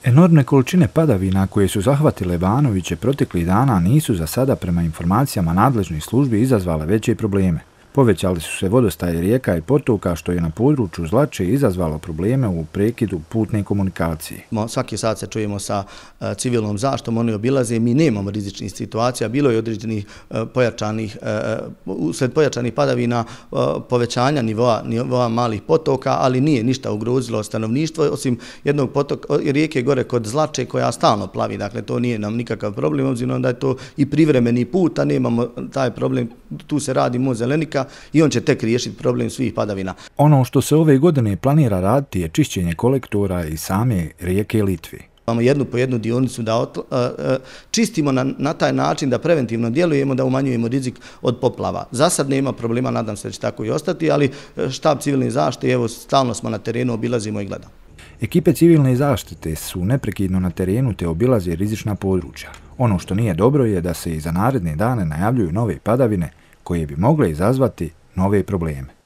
Enormne količine padavina koje su zahvatile Banoviće proteklih dana nisu za sada, prema informacijama nadležnih službi, izazvale veće probleme. Povećali su se vodostaji rijeka i potoka, što je na području Zlače izazvalo probleme u prekidu putne komunikacije. Svaki sat se čujemo sa civilnom zaštitom, oni obilaze, mi nemamo rizičnih situacija, bilo je određenih usled pojačanih padavina povećanja nivoa malih potoka, ali nije ništa ugrozilo stanovništvo, osim jednog rijeke gore kod Zlače koja stalno plavi, dakle to nije nam nikakav problem, obzirom da je to i privremeni put, a nemamo taj problem, tu se radi most Zelenika i on će tek riješiti problem svih padavina. Ono što se ove godine planira raditi je čišćenje kolektora i same rijeke Litve. Imamo jednu po jednu dionicu da čistimo na taj način da preventivno djelujemo, da umanjujemo rizik od poplava. Za sad nema problema, nadam se da će tako i ostati, ali štab civilne zaštite, evo, stalno smo na terenu, obilazimo i gledamo. Ekipe civilne zaštite su neprekidno na terenu te obilaze rizična područja. Ono što nije dobro je da se i za naredne dane najavljuju nove padavine koje bi mogle izazvati nove probleme.